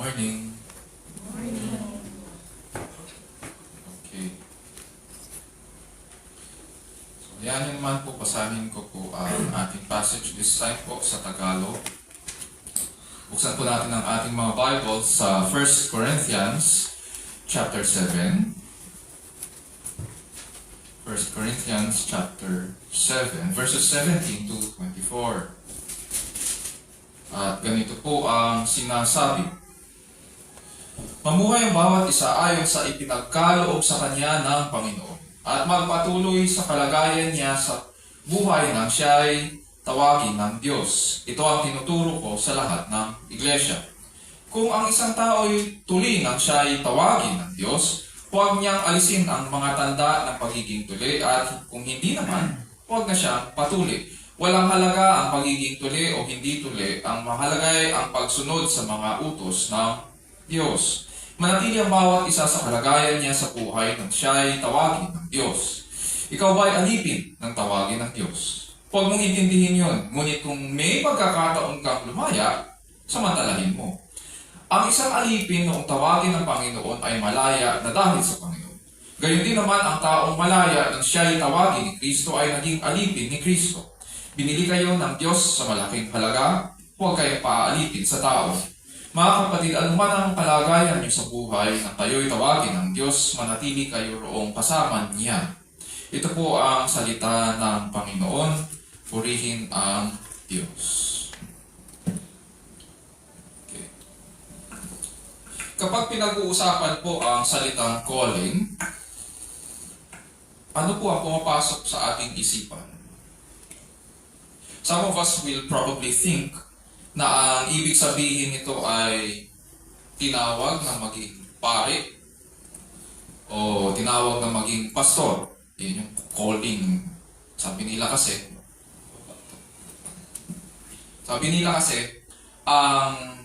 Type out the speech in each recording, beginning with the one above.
Morning. Morning. Okay. So, yan yun naman po, basahin ko po ang ating passage this time po sa Tagalog. Buksan po natin ang ating mga Bibles sa 1 Corinthians chapter 7. 1 Corinthians chapter 7, verses 17 to 24. At ganito po ang sinasabi. Mamuhay ang bawat isa ayon sa ipinagkaloob sa kanya ng Panginoon at magpatuloy sa kalagayan niya sa buhay nang siya'y tawagin ng Diyos. Ito ang tinuturo ko sa lahat ng iglesia. Kung ang isang tao'y tuli nang siya'y tawagin ng Diyos, huwag niyang alisin ang mga tanda ng pagiging tuli at kung hindi naman, huwag na siyang patuli. Walang halaga ang pagiging tuli o hindi tuli. Ang mahalaga ay ang pagsunod sa mga utos ng Diyos. Manatili ang bawat isa sa kalagayan niya sa buhay nang siya ay tawagin ng Diyos. Ikaw ba ay alipin ng tawagin ng Diyos? Huwag mong intindihin yun. Ngunit kung may pagkakataon kang lumaya, samantalahin mo. Ang isang alipin noong tawagin ng Panginoon ay malaya na dahil sa Panginoon. Gayon din naman ang taong malaya nang siya ay tawagin ni Kristo ay naging alipin ni Kristo. Binili kayo ng Diyos sa malaking halaga, huwag kayong paaalipin sa tao. Mga kapatid, anuman ang kalagayan niyo sa buhay na kayo'y tawagin ng Diyos, manatili kayo roong kasama niya. Ito po ang salita ng Panginoon. Purihin ang Diyos. Okay. Kapag pinag-uusapan po ang salitang calling, ano po ang pumapasok sa ating isipan? Some of us will probably think na ang ibig sabihin nito ay tinawag na maging pare o tinawag na maging pastor. Yun yung calling. Sabi nila kasi, ang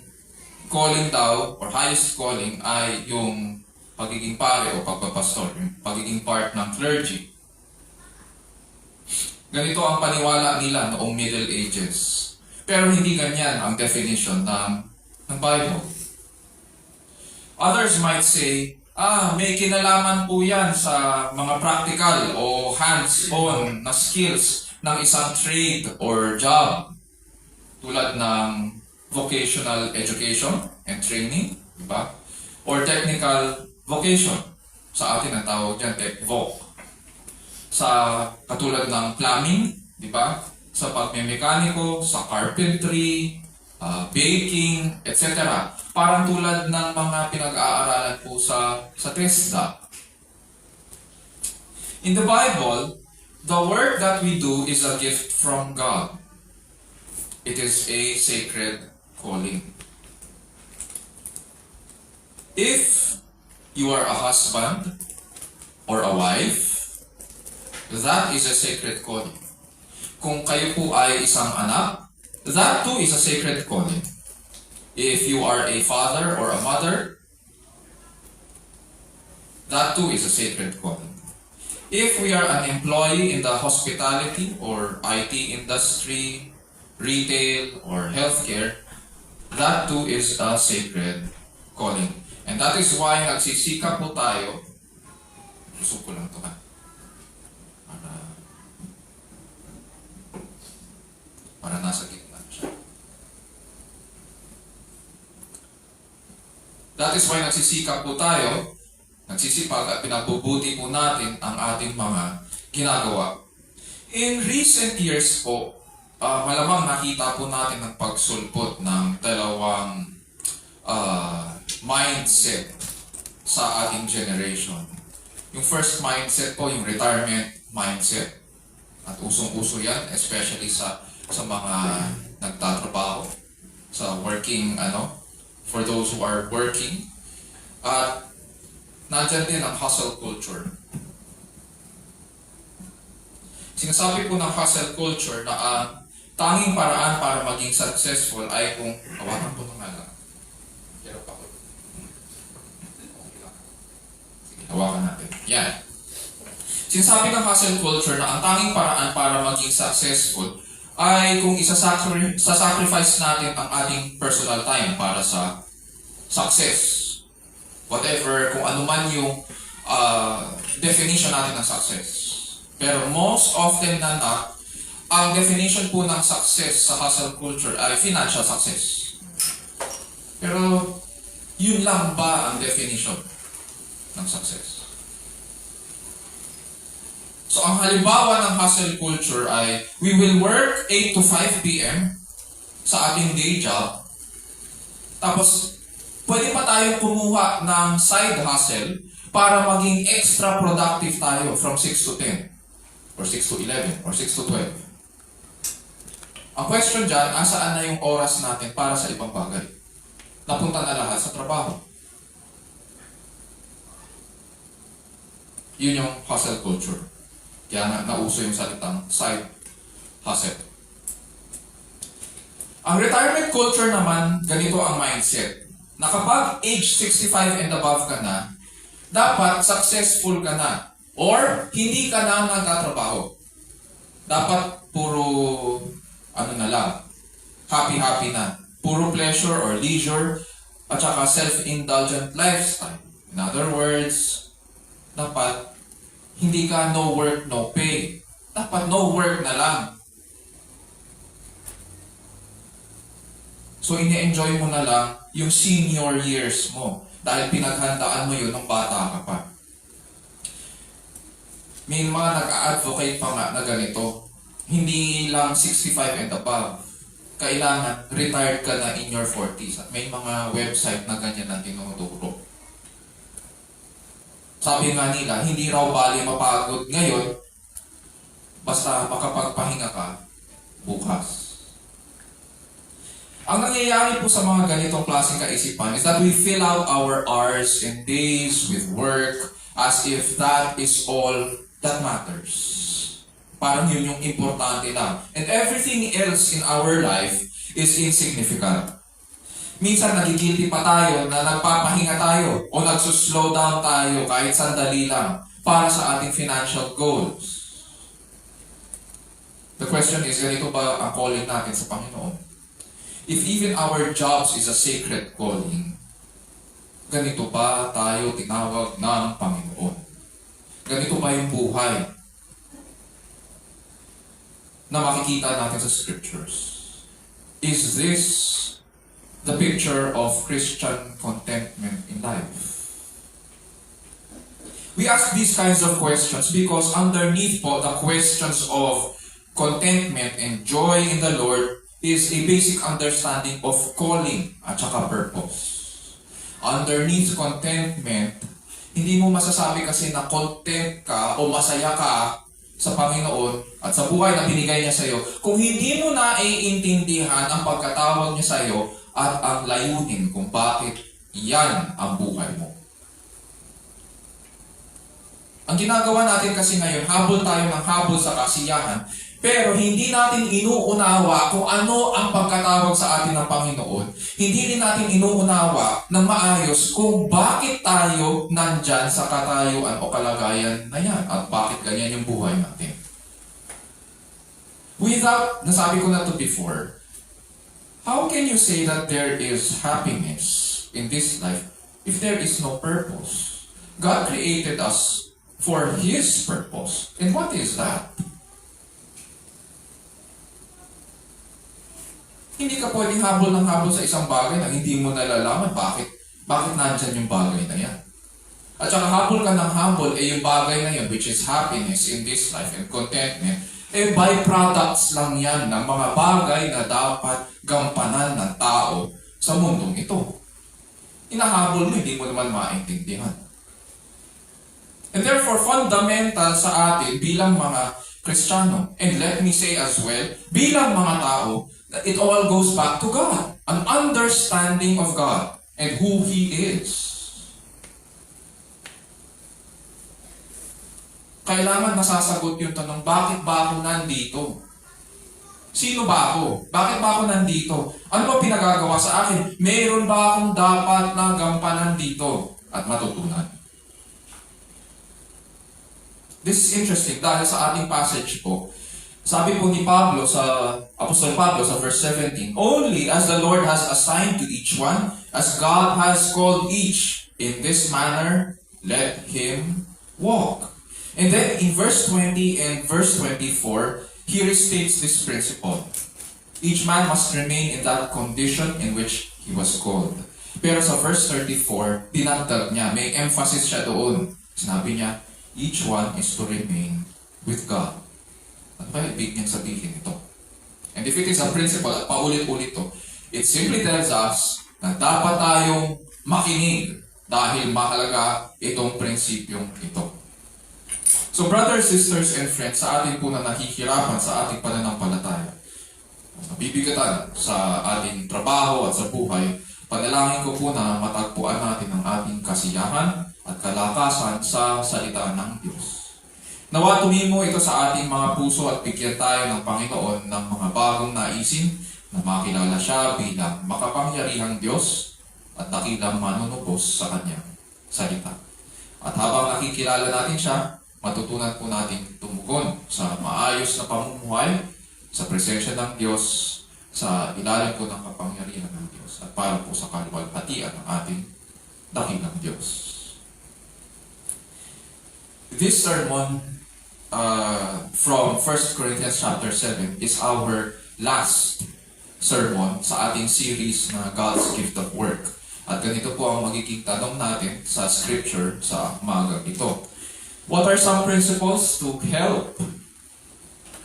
calling daw or highest calling ay yung pagiging pare o pagpapastor, yung pagiging part ng clergy. Ganito ang paniwala nila noong Middle Ages. Pero hindi ganyan ang definition ng Bible. Others might say, may kinalaman po yan sa mga practical o hands-on na skills ng isang trade or job. Tulad ng vocational education and training, di ba? Or technical vocation. Sa atin ang tawag dyan, tech-voc. Sa katulad ng plumbing, di ba? Sa pagmemekaniko, sa carpentry, baking, etc. Parang tulad ng mga pinag-aaralan po sa TESDA. In the Bible, the work that we do is a gift from God. It is a sacred calling. If you are a husband or a wife, that is a sacred calling. Kung kayo po ay isang anak, that too is a sacred calling. If you are a father or a mother, that too is a sacred calling. If we are an employee in the hospitality or IT industry, retail, or healthcare, that too is a sacred calling. And that is why nagsisikap po tayo. Gusto ko lang ito ha. Para nasa gitna siya. That is why nagsisikap po tayo, nagsisipag at pinagbubuti po natin ang ating mga ginagawa. In recent years po, malamang nakita po natin ang pagsulpot ng dalawang mindset sa ating generation. Yung first mindset po, yung retirement mindset. At usong-uso yan, especially sa mga nagtatrabaho, sa working, for those who are working. At nandyan din ang hustle culture. Sinasabi po ng hustle culture na ang tanging paraan para maging successful ay kung hawakan po ng lang. Hirap ako. Sige, hawakan natin. Yan. Sinasabi ng hustle culture na ang tanging paraan para maging successful ay kung sasacrifice natin ang ating personal time para sa success. Whatever, kung ano man yung definition natin ng success. Pero most often than not, ang definition po ng success sa hustle culture ay financial success. Pero, yun lang ba ang definition ng success? So, ang halimbawa ng hustle culture ay we will work 8 to 5 p.m. sa ating day job. Tapos, pwede pa tayong kumuha ng side hustle para maging extra productive tayo from 6 to 10 or 6 to 11 or 6 to 12. Ang question dyan, asaan na yung oras natin para sa ibang bagay? Napunta na lahat sa trabaho. Yun yung hustle culture. Kaya nauso yung salitang side hustle. Ang retirement culture naman, ganito ang mindset. Na kapag age 65 and above ka na, dapat successful ka na. Or hindi ka na nagtatrabaho. Dapat puro, na lang, happy-happy na. Puro pleasure or leisure, at saka self-indulgent lifestyle. In other words, dapat hindi ka no work, no pay. Dapat no work na lang. So, ini-enjoy mo na lang yung senior years mo dahil pinaghandaan mo yun nung bata ka pa. May mga nag-a-advocate pa nga na ganito. Hindi lang 65 and above. Kailangan retired ka na in your 40s. At may mga website na ganyan na tinuturo. Sabi nga nila, hindi raw bali mapagod ngayon basta makapagpahinga ka bukas. Ang nangyayari po sa mga ganitong klaseng kaisipan is that we fill out our hours and days with work as if that is all that matters. Parang yun yung importante lang. And everything else in our life is insignificant. Minsan nagigilty pa tayo na nagpapahinga tayo o nagsuslow down tayo kahit sandali lang para sa ating financial goals. The question is, ganito ba ang calling natin sa Panginoon? If even our jobs is a sacred calling, ganito ba tayo tinawag ng Panginoon? Ganito ba yung buhay na makikita natin sa scriptures? Is this the picture of Christian contentment in life? We ask these kinds of questions because underneath po the questions of contentment and joy in the Lord is a basic understanding of calling at saka purpose. Underneath contentment, hindi mo masasabi kasi na content ka o masaya ka sa Panginoon at sa buhay na binigay niya sa iyo kung hindi mo na iintindihan ang pagkatawag niya sa iyo at ang layunin kung bakit yan ang buhay mo. Ang ginagawa natin kasi ngayon, habol tayo ng habol sa kasiyahan, pero hindi natin inuunawa kung ano ang pagkatawag sa atin ng Panginoon. Hindi rin natin inuunawa ng maayos kung bakit tayo nandyan sa katayuan o kalagayan na yan at bakit ganyan yung buhay natin. Without, nasabi ko na to before, how can you say that there is happiness in this life if there is no purpose? God created us for His purpose. And what is that? Hindi ka pwedeng habol ng habol sa isang bagay na hindi mo nalalaman bakit nandyan yung bagay na yan. At saka habol ka ng habol, yung bagay na yan, which is happiness in this life and contentment, byproducts lang yan ng mga bagay na dapat gampanan ng tao sa mundong ito. Inahabol mo, hindi mo naman maintindihan. And therefore, fundamental sa atin bilang mga Kristiyano, and let me say as well, bilang mga tao, that it all goes back to God. An understanding of God and who He is. Kailangan masasagot yung tanong, bakit ba ako nandito? Sino ba ako? Bakit ba ako nandito? Ano ba pinagagawa sa akin? Mayroon ba akong dapat na gampanan dito at matutunan? This is interesting dahil sa ating passage po, Sabi po ni Pablo sa Apostol Pablo sa verse 17, "Only as the Lord has assigned to each one, as God has called each, in this manner, let him walk." And then in verse 20 and verse 24, he restates this principle. Each man must remain in that condition in which he was called. Pero sa verse 34, dinagdag niya, may emphasis siya doon. Sinabi niya, each one is to remain with God. Ano kaya ibig niyang sabihin ito? And if it is a principle at paulit-ulit to, it simply tells us na dapat tayong makinig dahil mahalaga itong prinsipyong ito. So brothers, sisters, and friends, sa atin po na nahihirapan sa ating pananampalataya, nabibigatan sa ating trabaho at sa buhay, panalangin ko po na matagpuan natin ang ating kasiyahan at kalakasan sa salita ng Diyos. Nawa tumimo ito sa ating mga puso at bigyan tayo ng Panginoon ng mga bagong naisin na makilala siya bilang makapangyarihang Diyos at dakilang manunubos sa Kanyang salita. At habang nakikilala natin siya, matutunan po natin tumugon sa maayos na pamumuhay, sa presensya ng Diyos, sa ilalim po ng kapangyarihan ng Diyos at para po sa kaluwalhatian ng ating dakilang Diyos. This sermon from 1 Corinthians chapter 7 is our last sermon sa ating series na God's Gift of Work. At ganito po ang magiging tanong natin sa scripture sa umaga ito. What are some principles to help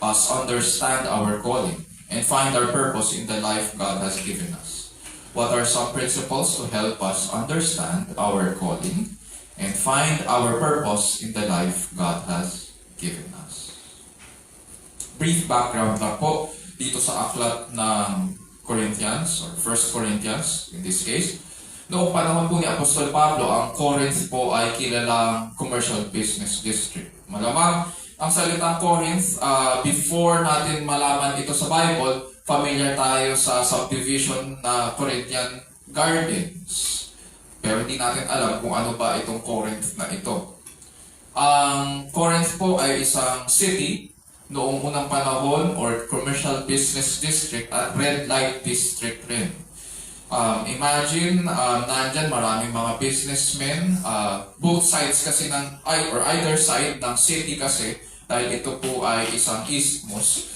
us understand our calling and find our purpose in the life God has given us? What are some principles to help us understand our calling and find our purpose in the life God has given us? Brief background lang po dito sa aklat ng Corinthians or 1 Corinthians in this case. Noong panahon po ni Apostol Pablo, ang Corinth po ay kilalang commercial business district. Malamang ang salitang Corinth, before natin malaman ito sa Bible, familiar tayo sa subdivision na Corinthian Gardens. Pero hindi natin alam kung ano ba itong Corinth na ito. Ang Corinth po ay isang city noong unang panahon or commercial business district at red light district rin. Imagine, nandyan maraming mga businessmen, both sides kasi or either side ng city kasi, dahil ito po ay isang isthmus,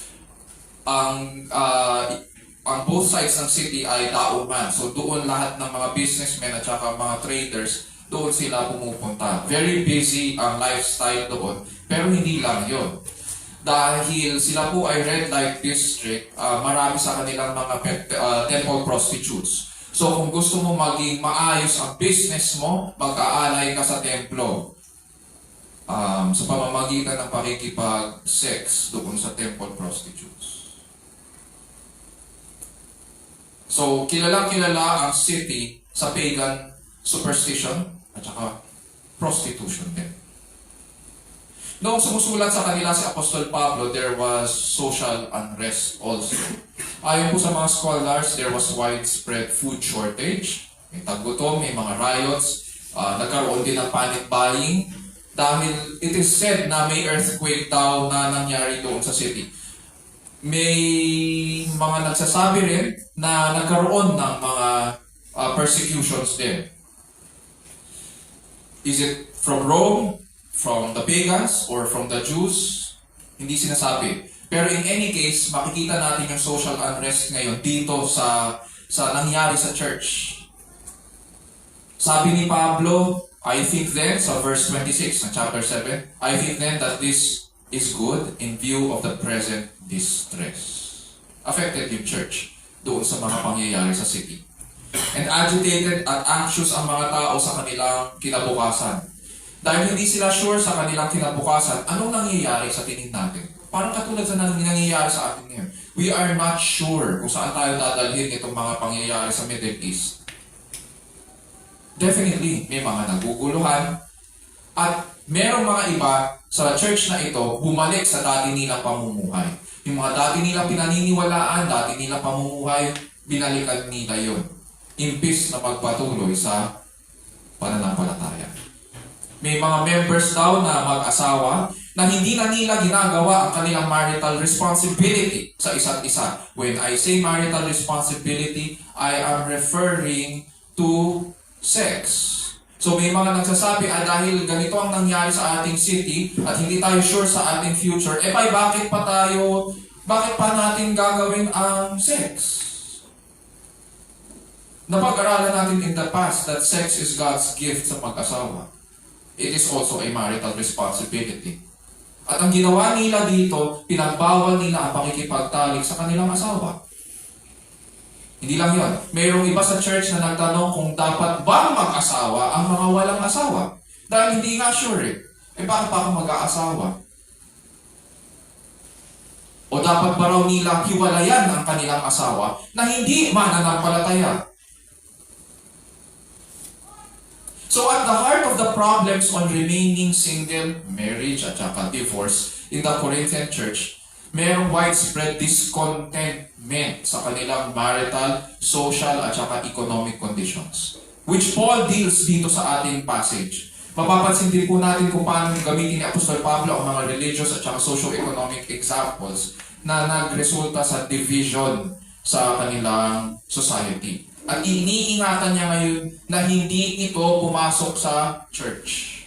ang both sides ng city ay daungan. So doon lahat ng mga businessmen at saka mga traders, doon sila pumupunta. Very busy ang lifestyle doon, pero hindi lang yon. Dahil sila po ay red light district, marami sa kanilang mga temple prostitutes. So kung gusto mo maging maayos ang business mo, mag-aalay ka sa templo. Sa pamamagitan ng pakikipag-sex doon sa temple prostitutes. So kilalang-kilala ang city sa pagan superstition at saka prostitution din. Noong sumusulat sa kanila si Apostol Pablo, there was social unrest also. Ayon po sa mga scholars, there was widespread food shortage, may taggutom, may mga riots, nagkaroon din ng panic buying, dahil it is said na may earthquake daw na nangyari doon sa city. May mga nagsasabi rin na nagkaroon ng mga persecutions din. Is it from Rome, from the pagans, or from the Jews? Hindi sinasabi. Pero in any case, makikita natin yung social unrest ngayon dito sa nangyari sa church. Sabi ni Pablo, I think then, sa verse 26 ng chapter 7, I think then that this is good in view of the present distress. Affected yung church doon sa mga pangyayari sa city. And agitated at anxious ang mga tao sa kanilang kinabukasan. Dahil hindi sila sure sa kanilang kinabukasan, anong nangyayari sa tingin natin? Parang katulad sa nangyayari sa atin ngayon. We are not sure kung saan tayo dadalhin itong mga pangyayari sa Middle East. Definitely, may mga naguguluhan. At merong mga iba sa church na ito bumalik sa dati nilang pamumuhay. Yung mga dati nilang pinaniniwalaan, dati nilang pamumuhay, binalikan nila yun. Imbis na magpatuloy sa pananampalataya. May mga members daw na mag-asawa na hindi na nila ginagawa ang kanilang marital responsibility sa isa't isa. When I say marital responsibility, I am referring to sex. So may mga nagsasabi, dahil ganito ang nangyari sa ating city at hindi tayo sure sa ating future, bakit pa natin gagawin ang sex? Napag-aralan natin in the past that sex is God's gift sa mag-asawa. It is also a marital responsibility. At ang ginawa nila dito, pinagbawal nila ang pakikipagtalik sa kanilang asawa. Hindi lang yun. Mayroong iba sa church na nagtanong kung dapat bang mag-asawa ang mga walang asawa. Dahil hindi nga sure bakit pa ako mag-aasawa? O dapat ba raw nila hiwalayan ang kanilang asawa na hindi mananampalataya? So at the heart of the problems on remaining single, marriage at saka divorce in the Corinthian church, mayroong widespread discontentment sa kanilang marital, social at saka economic conditions, which Paul deals dito sa ating passage. Mapapansin din po natin kung paano gamitin ni Apostol Pablo ang mga religious at saka socio-economic examples na nagresulta sa division sa kanilang society. At iniingatan niya ngayon na hindi ito pumasok sa church.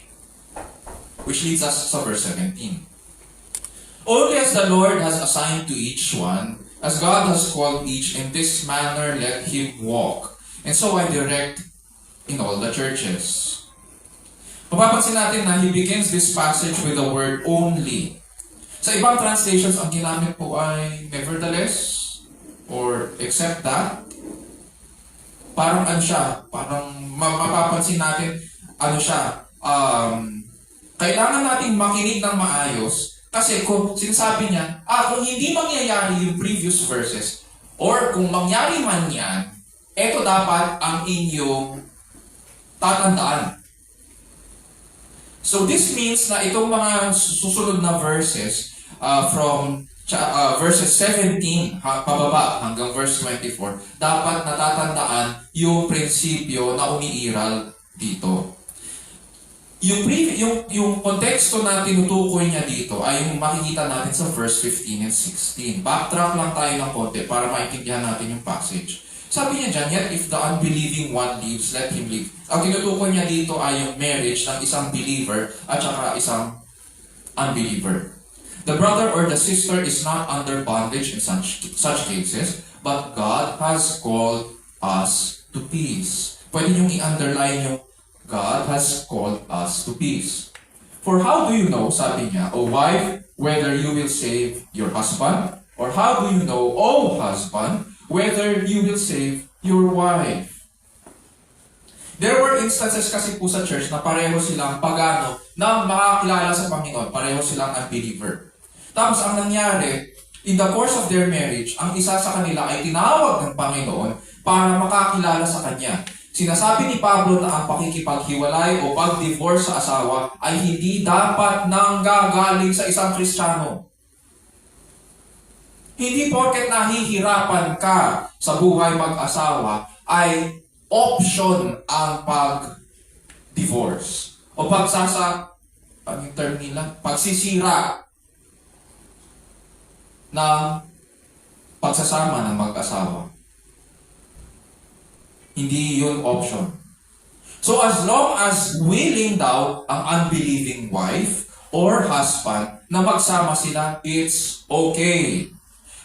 Which leads us sa verse 17. Only as the Lord has assigned to each one, as God has called each, in this manner let him walk. And so I direct in all the churches. Mapapansin natin na he begins this passage with the word only. Sa ibang translations, ang ginamit po ay nevertheless or except that. Parang mapapansin natin, kailangan nating makinig ng maayos kasi kung sinasabi niya, kung hindi mangyayari yung previous verses, or kung mangyari man yan, ito dapat ang inyong tatandaan. So this means na itong mga susunod na verses from verses 17 pababa hanggang verse 24, dapat natatandaan yung prinsipyo na umiiral dito. Yung konteksto na tinutukoy niya dito ay yung makikita natin sa verse 15 and 16. Backtrack lang tayo ng konti para maintindihan natin yung passage. Sabi niya dyan, yet if the unbelieving one lives, let him live. Ang tinutukoy niya dito ay yung marriage ng isang believer at saka isang unbeliever. The brother or the sister is not under bondage in such cases, but God has called us to peace. Pwede niyong i-underline yung God has called us to peace. For how do you know, sabi niya, O wife, whether you will save your husband? Or how do you know, O husband, whether you will save your wife? There were instances kasi po sa church na pareho silang pagano na makakilala sa Panginoon, pareho silang unbeliever. Tapos ang nangyari, in the course of their marriage, ang isa sa kanila ay tinawag ng Panginoon para makakilala sa Kanya. Sinasabi ni Pablo na ang pakikipaghiwalay o pag-divorce sa asawa ay hindi dapat nanggagaling sa isang Kristiyano. Hindi porket nahihirapan ka sa buhay mag-asawa ay option ang pag-divorce. O anong term nila? Pagsisira ng pagsasama ng mag-asawa. Hindi yun option. So as long as willing daw ang unbelieving wife or husband na magsama sila, it's okay.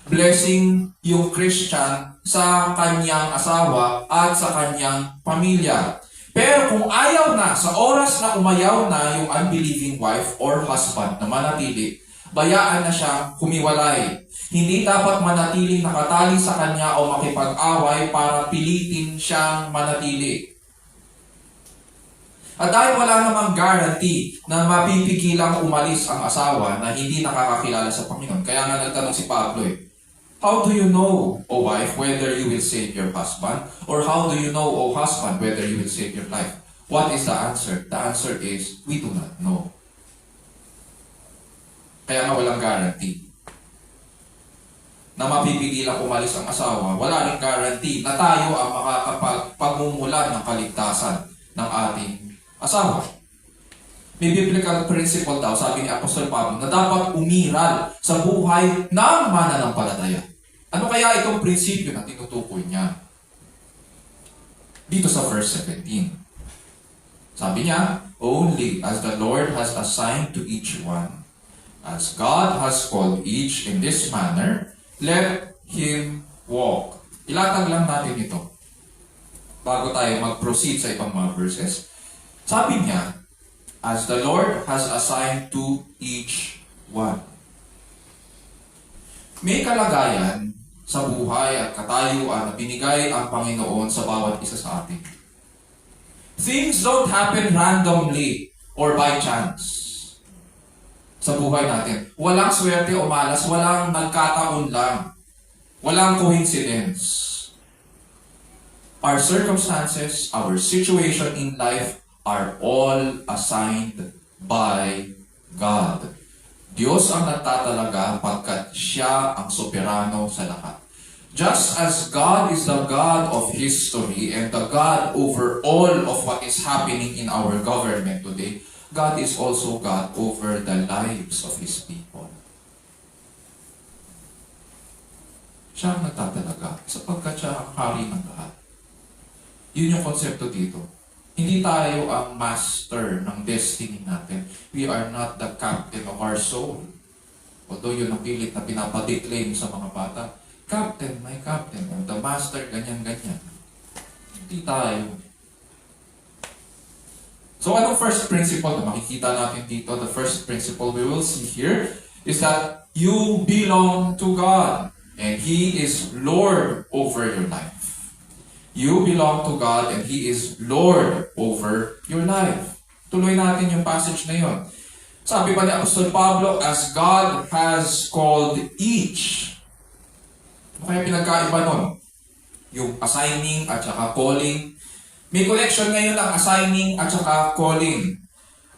Blessing yung Christian sa kanyang asawa at sa kanyang pamilya. Pero kung ayaw na, sa oras na umayaw na yung unbelieving wife or husband na manatili, bayaan na siya humiwalay. Hindi dapat manatiling nakatali sa kanya o makipag-away para pilitin siyang manatili. At dahil wala namang guarantee na mapipigilang umalis ang asawa na hindi nakakakilala sa Panginoon, kaya nga nagtanong si Pablo how do you know, O wife, whether you will save your husband? Or how do you know, O husband, whether you will save your life? What is the answer? The answer is, we do not know. Kaya nga walang guarantee na mapipigilang umalis ang asawa. Wala rin guarantee na tayo ang makakapagpagmumulan ng kaligtasan ng ating asawa. May biblical principle daw, sabi ni Apostol Pablo, na dapat umiral sa buhay ng mananampalataya. Ano kaya itong prinsipyo na tinutukoy niya? Dito sa verse 17. Sabi niya, only as the Lord has assigned to each one, as God has called each in this manner, let him walk. Ilatag lang natin ito bago tayo mag-proceed sa ibang mga verses. Sabi niya, as the Lord has assigned to each one. May kalagayan sa buhay at katayuan na binigay ang Panginoon sa bawat isa sa atin. Things don't happen randomly or by chance sa buhay natin. Walang swerte o malas, walang nagkataon lang. Walang coincidence. Our circumstances, our situation in life are all assigned by God. Diyos ang nagtatalaga pagkat Siya ang soberano sa lahat. Just as God is the God of history and the God over all of what is happening in our government today, God is also God over the lives of His people. Siya ang nagtatalaga sapagkat Siya ang hari ng lahat. Yun yung konsepto dito. Hindi tayo ang master ng destiny natin. We are not the captain of our soul. Although yun ang pilit na pinapadeclaim sa mga bata. Captain, my captain, or the master, ganyan-ganyan. Hindi tayo. So anong first principle na makikita natin dito? The first principle we will see here is that you belong to God and He is Lord over your life. You belong to God and He is Lord over your life. Tuloy natin yung passage na yun. Sabi pa ni Apostol Pablo, as God has called each. Ano kaya pinagkaiba nun? Yung assigning at saka calling. May connection ngayon ang assigning at saka calling.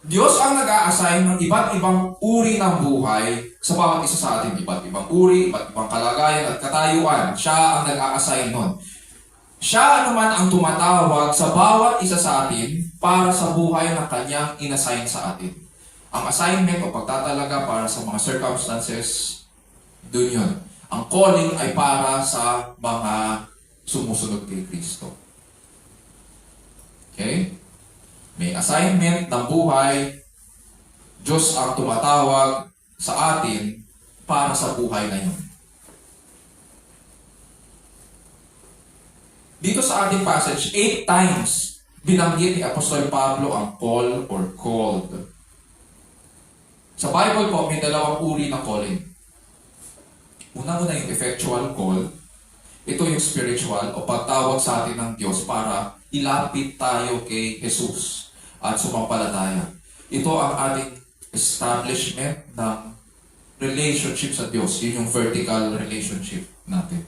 Diyos ang nag-a-assign ng iba't ibang uri ng buhay sa bawat isa sa atin. Iba't ibang uri, iba't ibang kalagayan at katayuan. Siya ang nag-a-assign nun. Siya naman ang tumatawag sa bawat isa sa atin para sa buhay na Kanyang inassign sa atin. Ang assignment o pagtatalaga para sa mga circumstances, dun yun. Ang calling ay para sa mga sumusunod kay Kristo. Okay? May assignment ng buhay, Diyos ang tumatawag sa atin para sa buhay na yun. Dito sa ating passage, 8 times binanggit ni Apostol Pablo ang call or called. Sa Bible po, may dalawang uri ng calling. Una-una yung effectual call. Ito yung spiritual o pagtawag sa atin ng Diyos para ilapit tayo kay Jesus at sumampalataya. Ito ang ating establishment ng relationship sa Diyos. Yun yung vertical relationship natin.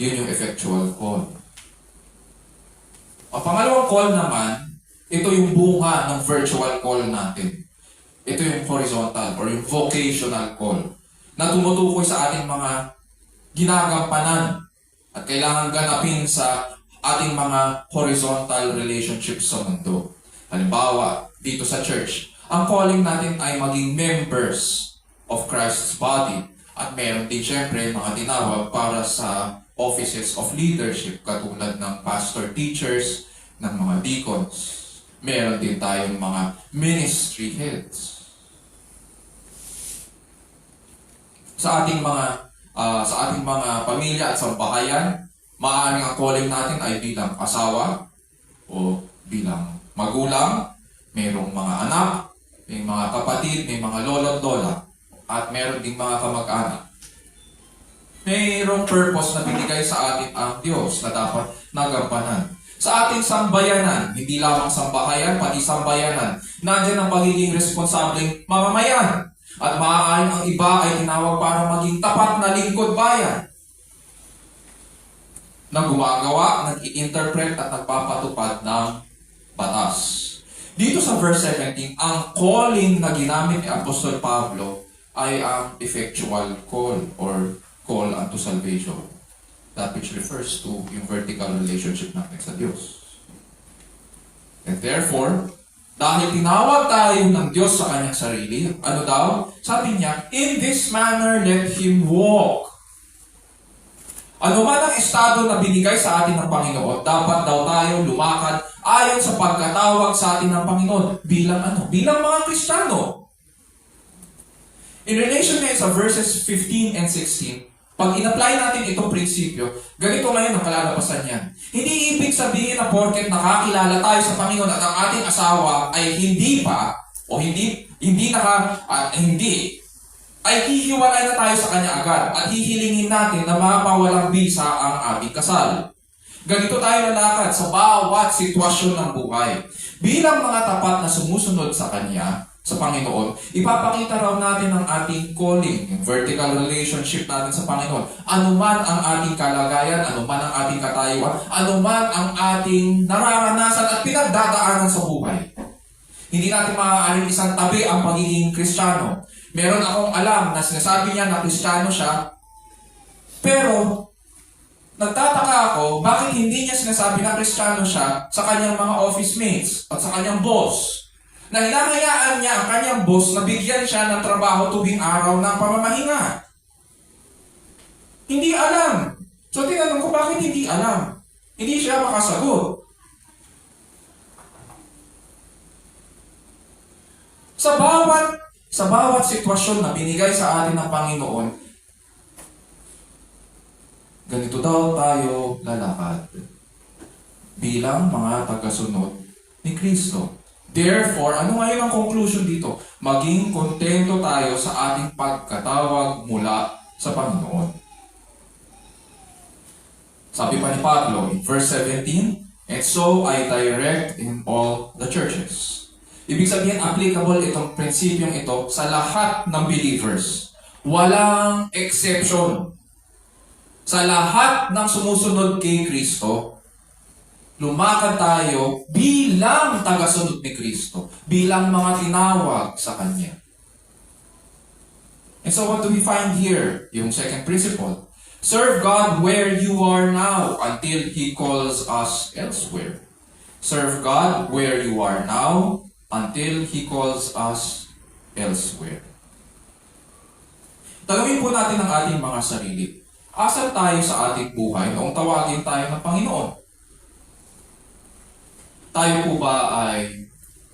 Yun yung effectual call. Ang pangalawang call naman, ito yung bunga ng virtual call natin. Ito yung horizontal or yung vocational call na tumutukoy sa ating mga ginagampanan at kailangan ganapin sa ating mga horizontal relationships sa mundo. Halimbawa, dito sa church, ang calling natin ay maging members of Christ's body at meron din syempre mga tinawag para sa offices of leadership katulad ng pastor teachers, ng mga deacons. Meron din tayong mga ministry heads. Sa ating mga pamilya at sambahayan, maaaring ang calling natin ay bilang asawa o bilang magulang, mayroong mga anak, may mga kapatid, may mga lolo at lola, at meron ding mga kamag-anak. Mayroong purpose na binigay sa atin ang Diyos na dapat nagampanan. Sa ating sambayanan, hindi lamang sambahayan, pati sambayanan, nandiyan ang pagiging responsableng mamamayan. At maaaring ang iba ay tinawag para maging tapat na lingkod bayan na gumagawa, nag-i-interpret at nagpapatupad ng batas. Dito sa verse 17, ang calling na ginamit ni Apostol Pablo ay ang effectual call or call unto salvation. That which refers to yung vertical relationship natin sa Diyos. And therefore, Dahil tinawag tayo ng Diyos sa kanyang sarili. Ano daw? Sabi niya, in this manner let him walk. Ano man ang estado na binigay sa atin ng Panginoon, dapat daw tayo lumakad ayon sa pagkatawag sa atin ng Panginoon. Bilang ano? Bilang mga Kristiyano. In relation ngayon sa verses 15 and 16, pag in-apply natin itong prinsipyo, ganito ngayon ang kalalabasan niyan. Hindi ibig sabihin na porket nakakilala tayo sa Panginoon at ang ating asawa ay hindi pa, o hindi ay hihiwalay na tayo sa Kanya agad at hihilingin natin na mapawalang bisa ang ating kasal. Ganito tayo lalakad sa bawat sitwasyon ng buhay. Bilang mga tapat na sumusunod sa Kanya, sa Panginoon, ipapakita raw natin ang ating calling, yung vertical relationship natin sa Panginoon. Ano man ang ating kalagayan, ano man ang ating katayuan, ano man ang ating nararanasan at pinagdadaanan sa buhay. Hindi natin maaaring isang tabi ang pagiging Kristiyano. Meron akong alam na sinasabi niya na Kristiyano siya, pero nagtataka ako, bakit hindi niya sinasabi na Kristiyano siya sa kanyang mga office mates at sa kanyang boss? Na hinahayaan niya ang kanyang boss na bigyan siya ng trabaho tuwing araw ng pamamahinga. Hindi alam. So tinanong ko, bakit hindi alam? Hindi siya makasagot. Sa bawat sitwasyon na binigay sa atin ng Panginoon, ganito daw tayo lalakad bilang mga tagasunod ni Kristo. Therefore, ano ngayon ang conclusion dito? Maging kontento tayo sa ating pagkatawag mula sa Panginoon. Sabi pa ni Pablo in verse 17, and so I direct in all the churches. Ibig sabihin, applicable itong prinsipyong ito sa lahat ng believers. Walang exception. Sa lahat ng sumusunod kay Kristo, lumakad tayo bilang tagasunod ni Kristo, bilang mga tinawag sa Kanya. And so what do we find here? Yung second principle. Serve God where you are now until He calls us elsewhere. Serve God where you are now until He calls us elsewhere. Tanungin po natin ang ating mga sarili. Asan tayo sa ating buhay noong tawagin tayo ng Panginoon? Tayo po ba ay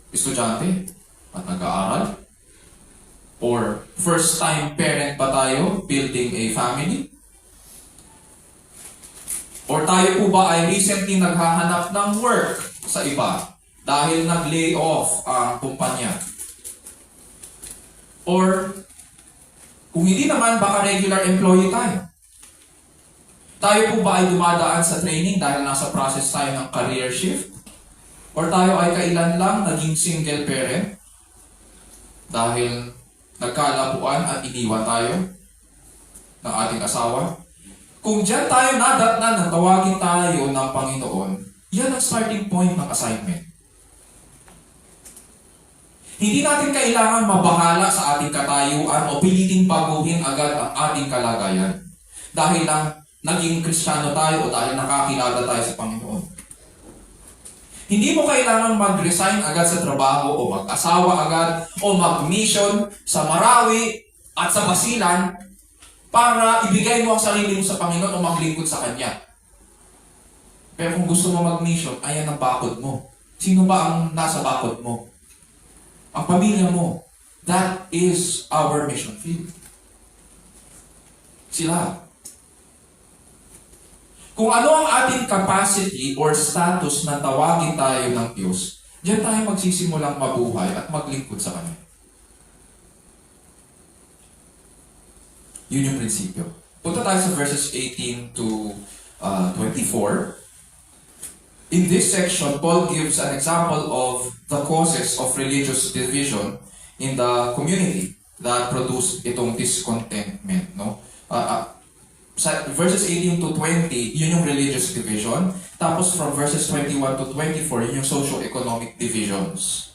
estudyante at nag-aaral? Or first-time parent ba tayo building a family? Or tayo po ba ay recently naghahanap ng work sa iba dahil nag-lay off ang kumpanya? Or kung hindi naman, baka regular employee tayo. Tayo po ba ay dumadaan sa training dahil nasa process tayo ng career shift? Or tayo ay kailan lang naging single parent dahil nagkalabuan at iniwan tayo ng ating asawa? Kung diyan tayo nadatnan na tawagin tayo ng Panginoon, yan ang starting point ng assignment. Hindi natin kailangan mabahala sa ating katayuan o piliting baguhin agad ang ating kalagayan dahil lang naging Kristiyano tayo o dahil nakakilala tayo sa Panginoon. Hindi mo kailangan mag-resign agad sa trabaho o mag-asawa agad o mag-mission sa Marawi at sa Basilan para ibigay mo ang sarili mo sa Panginoon o maglingkod sa Kanya. Pero kung gusto mo mag-mission, ayan ang bakod mo. Sino ba ang nasa bakod mo? Ang pamilya mo. That is our mission field. Sila. Kung ano ang ating capacity or status na tawagin tayo ng Diyos, diyan tayo magsisimulang mabuhay at maglingkod sa Kanya. Yun yung prinsipyo. Punta tayo sa verses 18 to 24. In this section, Paul gives an example of the causes of religious division in the community that produce itong discontentment. No? Sa verses 18 to 20, yun yung religious division. Tapos from verses 21 to 24, yun yung socio-economic divisions.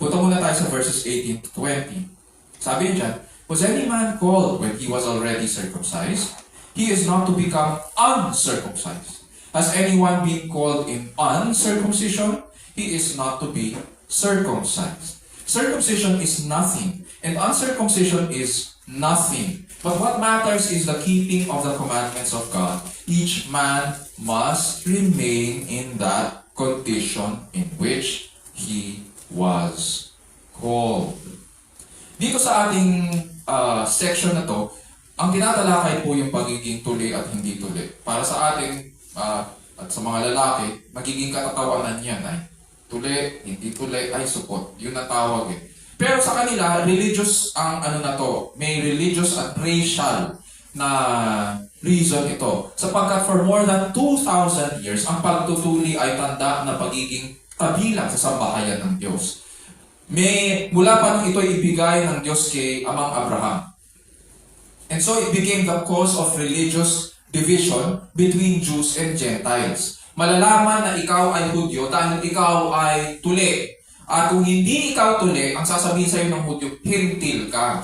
Punta muna tayo sa verses 18 to 20. Sabi yun dyan, was any man called when he was already circumcised? He is not to become uncircumcised. Has anyone been called in uncircumcision? he is not to be circumcised. Circumcision is nothing, and uncircumcision is nothing. But what matters is the keeping of the commandments of God. Each man must remain in that condition in which he was called. Dito sa ating section na to, ang tinatalakay po yung pagiging tuli at hindi tuli. Para sa ating at sa mga lalaki, magiging katatawanan yan ay tuli, hindi tuli, ay supot. Yun ang tawag eh. Pero sa kanila, religious ang ano na to. May religious at racial na reason ito. Sapagkat for more than 2,000 years, ang pagtutuli ay tanda na pagiging kabilang sa sambahayan ng Diyos. Mula pa nung ito ibigay ng Diyos kay Amang Abraham. And so it became the cause of religious division between Jews and Gentiles. Malalaman na ikaw ay Hudyo dahil ikaw ay tuli. At kung hindi ikaw tuli, ang sasabihin sa'yo ng Hudyo, hentil ka.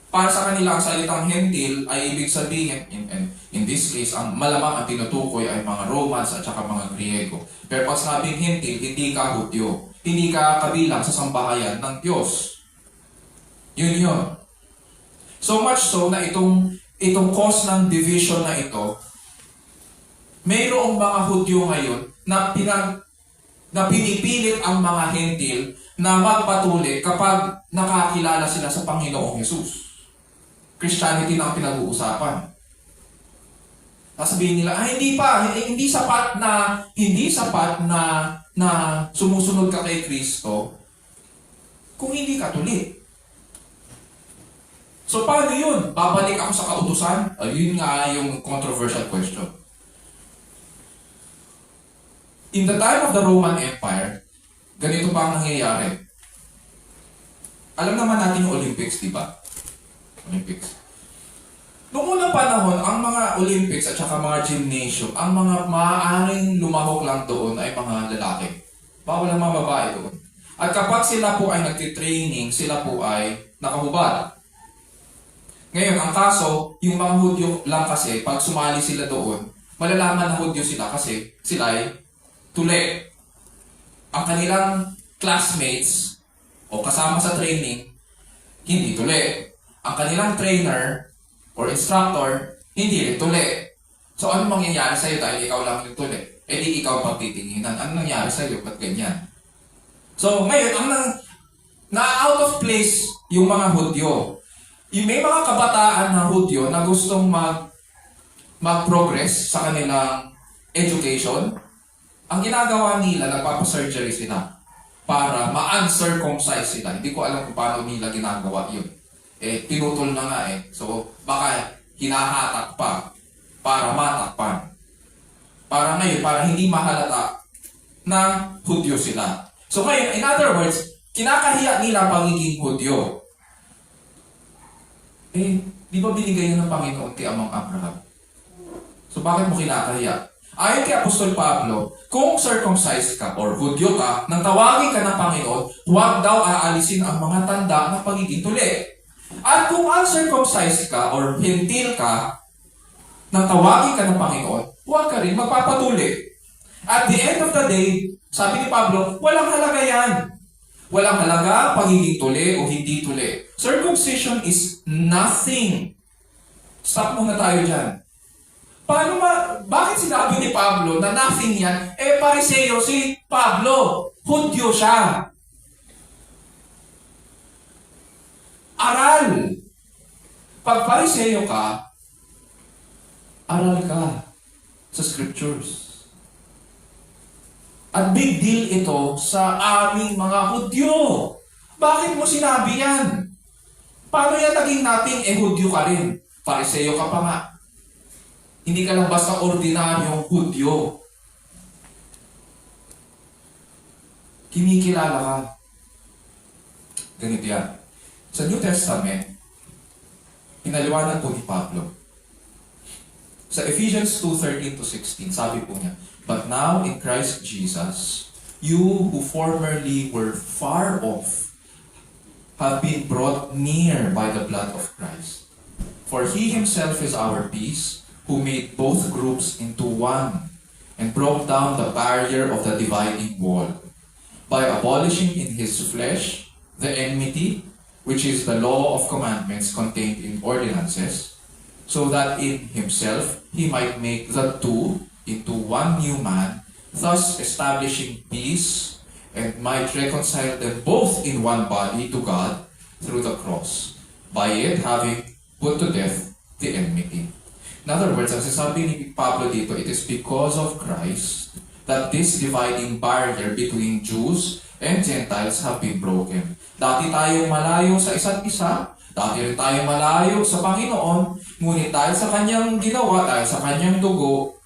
Para sa kanila, ang salitang hentil ay ibig sabihin, in this case, ang malamang ang tinutukoy ay mga Romans at saka mga Griego. Pero pag sinabing hentil, hindi ka Hudyo. Hindi ka kabilang sa sambahayan ng Diyos. Yun. So much so na itong cause ng division na ito, mayroong mga Hudyo ngayon na pinipilit ang mga hentil na magpatuli kapag nakakilala sila sa Panginoong Yesus. Christianity na ang pinag-uusapan. Sasabihin nila, hindi sapat na sumusunod ka kay Kristo kung hindi ka tuli. So paano yun? Babalik ako sa kautusan? Yun nga yung controversial question. In the time of the Roman Empire, ganito pa ang nangyayari. Alam naman natin yung Olympics, di ba? Olympics. Noong unang panahon, ang mga Olympics at saka mga gymnasium, ang mga maaaring lumahok lang doon ay mga lalaki. Bawal ang mga babae doon. At kapag sila po ay nagtitraining, sila po ay nakahubad. Ngayon, ang kaso, yung mga Hudyo lang kasi, pag sumali sila doon, malalaman na Hudyo sila kasi sila ay tuli. Ang kanilang classmates o kasama sa training, hindi tuli. Ang kanilang trainer or instructor, hindi rin tuli. So ano mangyayari sa'yo dahil ikaw lang yung tuli? E di ikaw pagtitinginan. Ano nangyari sa'yo? Ba't ganyan? So ngayon, na-out of place yung mga Hudyo. May mga kabataan na Hudyo na gustong mag-progress sa kanilang education. Ang ginagawa nila, nagpapasurgery sila para ma-uncircumcise sila. Hindi ko alam kung paano nila ginagawa yun. Pinutol na nga eh. So, baka hinahatak pa para matakpan. Para ngayon, para hindi mahalata na Hudyo sila. So ngayon, in other words, kinakahiya nila pagiging Hudyo. Di ba binigay yun ng Panginoon kay Amang Abraham? So bakit mo kinakahiya? Ayon kay Apostol Pablo, kung circumcised ka or Hudyo ka, nang tawagin ka ng Panginoon, huwag daw aalisin ang mga tanda ng pagiging tuli. At kung uncircumcised ka or hentil ka, nang tawagin ka ng Panginoon, huwag ka rin magpapatuli. At the end of the day, sabi ni Pablo, walang halaga yan. Walang halaga pagiging tuli o hindi tuli. Circumcision is nothing. Stop muna tayo dyan. Bakit sinabi ni Pablo na nothing yan? Pariseo si Pablo. Hudyo siya. Aral. Pag Pariseo ka, aral ka sa scriptures. At big deal ito sa aming mga Hudyo. Bakit mo sinabi yan? Paano yan naging nating Hudyo ka rin? Pariseo ka pa nga. Hindi ka lang basta ordinaryong Hudyo. Kinikilala ka. Ganito yan. Sa New Testament, pinaliwanag po ni Pablo. Sa Ephesians 2:13-16, sabi po niya, "But now in Christ Jesus, you who formerly were far off have been brought near by the blood of Christ. For He Himself is our peace, who made both groups into one, and broke down the barrier of the dividing wall by abolishing in his flesh the enmity, which is the law of commandments contained in ordinances, so that in himself he might make the two into one new man, thus establishing peace, and might reconcile them both in one body to God through the cross, by it having put to death the enmity. In other words, ang sasabi ni Pablo dito, it is because of Christ that this dividing barrier between Jews and Gentiles have been broken. Dati tayong malayo sa isa't isa, dati rin tayong malayo sa Panginoon, ngunit dahil sa kanyang ginawa, dahil sa kanyang dugo,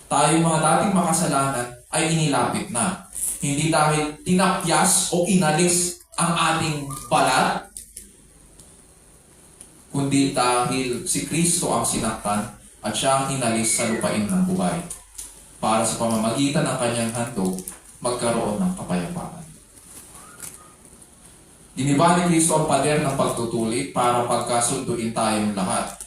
tayong mga dating makasalanan ay inilapit na. Hindi dahil tinapyas o inalis ang ating balat, kundi dahil si Kristo ang sinaktan at siya ang inalis sa lupain ng buhay para sa pamamagitan ng kanyang handog magkaroon ng kapayapaan. Giniba ni Kristo ang pader ng pagtutulik para pagkasunduin tayong lahat,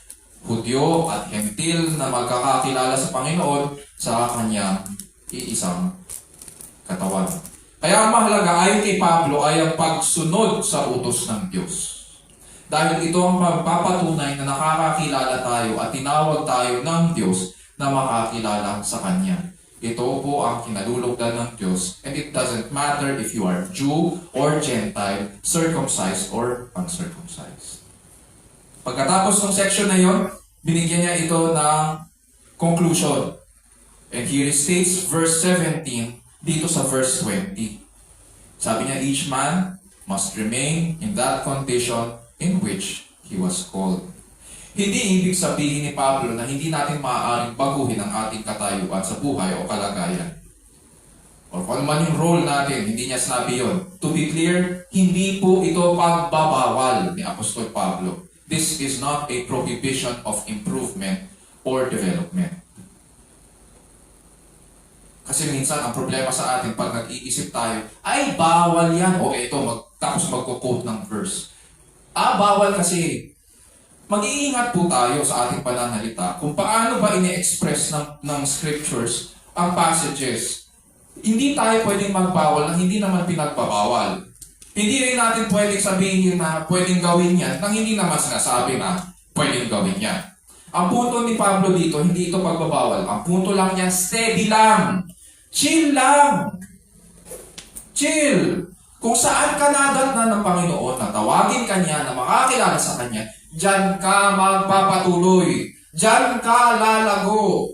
Hudyo at Hentil, na magkakakilala sa Panginoon sa kanyang iisang katawan. Kaya ang mahalaga ayon kay Pablo ay ang pagsunod sa utos ng Diyos. Dahil ito ang magpapatunay na nakakakilala tayo at tinawag tayo ng Diyos na makakilala sa Kanya. Ito po ang kinalulugdan ng Diyos, and it doesn't matter if you are Jew or Gentile, circumcised or uncircumcised. Pagkatapos ng section na yon, binigyan niya ito ng conclusion. And he restates verse 17 dito sa verse 20. Sabi niya, each man must remain in that condition in which he was called. Hindi ibig sabihin ni Pablo na hindi natin maaaring baguhin ang ating katayuan sa buhay o kalagayan. O kung man yung role natin, hindi niya sinabi yun. To be clear, hindi po ito pagbabawal ni Apostol Pablo. This is not a prohibition of improvement or development. Kasi minsan, ang problema sa atin, pag nag-iisip tayo, ay, bawal yan. O ito, tapos magko-quote ng verse. Bawal kasi. Mag-iingat po tayo sa ating pananalita kung paano ba ini-express ng scriptures ang passages. Hindi tayo pwedeng magbawal na hindi naman pinagbabawal. Hindi rin natin pwedeng sabihin na pwedeng gawin yan nang hindi naman sinasabi na pwedeng gawin yan. Ang punto ni Pablo dito, hindi ito pagbabawal. Ang punto lang niya, steady lang. Chill lang. Chill. Kung saan ka nadatnan ng Panginoon na tawagin ka niya, na makakilala sa Kanya, diyan ka magpapatuloy. Diyan ka lalago.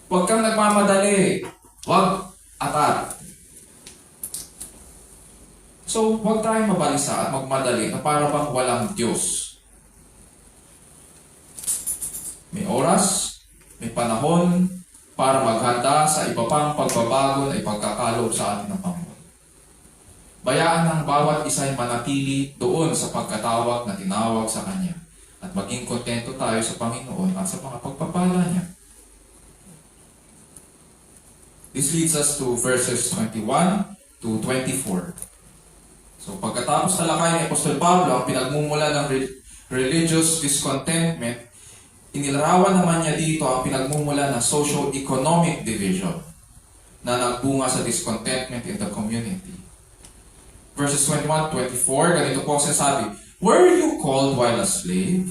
Huwag kang nagmamadali. Huwag atat. So, huwag tayong mabalisa at magmadali na para bang walang Diyos. May oras, may panahon para maghanda sa iba pang pagbabago na ipagkakaloob sa atin ng Panginoon. Bayaan ng bawat isa ay manatili doon sa pagkatawag na tinawag sa Kanya at maging kontento tayo sa Panginoon at sa mga pagpapala Niya. This leads us to verses 21 to 24. So pagkatapos talakay ni Apostol Pablo ang pinagmumula ng religious discontentment, inilarawan naman niya dito ang pinagmumula ng socio-economic division na nagbunga sa discontentment in the community. Verses 21-24, ganito po ang sinasabi, were you called while a slave?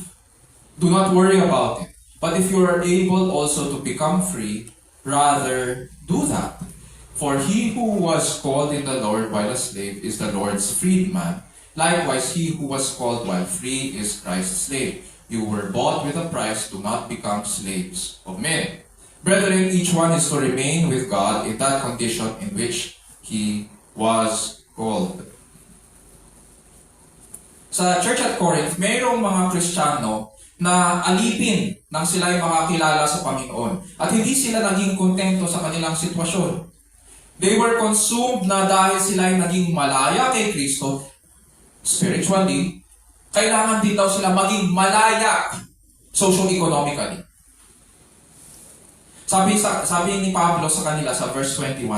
Do not worry about it. But if you are able also to become free, rather do that. For he who was called in the Lord while a slave is the Lord's freedman. Likewise, he who was called while free is Christ's slave. You were bought with a price, do not become slaves of men. Brethren, each one is to remain with God in that condition in which he was called. Sa church at Corinth, mayroong mga Kristiyano na alipin nang sila ay makakilala sa Panginoon. At hindi sila naging kontento sa kanilang sitwasyon. They were consumed na dahil sila ay naging malaya kay Kristo spiritually, kailangan din daw sila maging malaya socio-economically. Sabi ni Pablo sa kanila sa verse 21,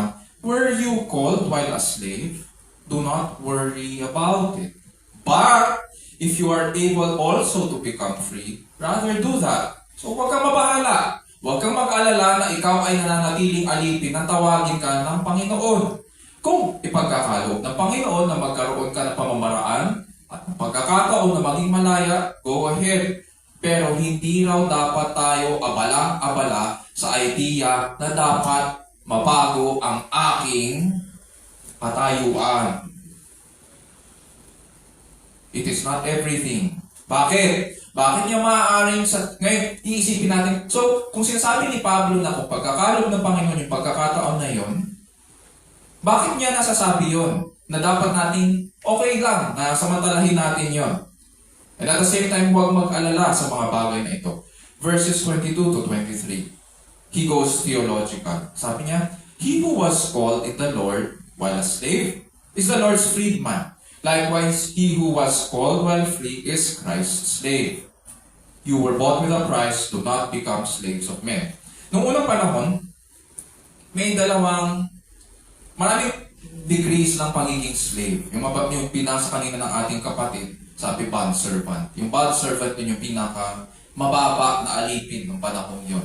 were you called while a slave? Do not worry about it. But if you are able also to become free, rather do that. So huwag kang mabahala. huwag kang mag-alala na ikaw ay nananatiling alipin nang tawagin ka ng Panginoon. Kung ipagkakaloob ng Panginoon na magkaroon ka ng pamamaraan at ng pagkakataon na maging malaya, go ahead. Pero hindi raw dapat tayo abala-abala sa idea na dapat mabago ang aking patayuan. It is not everything. Bakit? Bakit niya maaaring ngayon, iisipin natin. So, kung sinasabi ni Pablo na kung pagkakalob ng Panginoon yung pagkakataon na yon, bakit niya nasasabi yon? Na dapat natin, okay lang, na samantalahin natin yon. And at the same time, huwag mag-alala sa mga bagay na ito. Verses 22 to 23. He goes theological. Sabi niya, he who was called in the Lord while a slave is the Lord's freedman. Likewise, he who was called while free is Christ's slave. You were bought with a price, do not become slaves of men. Noong unang panahon, may maraming degrees ng pagiging slave. Yung pinasa kanina ng ating kapatid, sabi bond servant. Yung bond servant yun yung pinaka mababa na alipin ng panahon yon.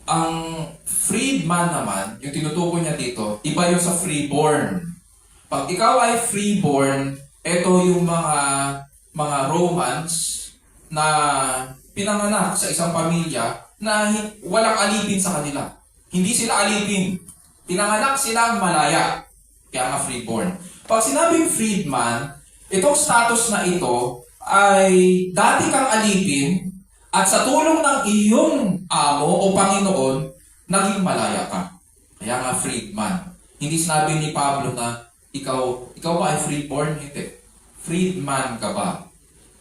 Ang freedman naman, yung tinutukoy niya dito, iba yung sa freeborn. Pag ikaw ay freeborn, ito yung mga Romans na pinanganak sa isang pamilya na walang alipin sa kanila. Hindi sila alipin. Pinanganak silang malaya. Kaya nga freeborn. Pag sinabing freedman, itong status na ito ay dati kang alipin at sa tulong ng iyong amo o Panginoon, naging malaya ka. Kaya nga freedman. Hindi sinabi ni Pablo na ikaw ba ay freeborn? Hindi. Freedman ka ba?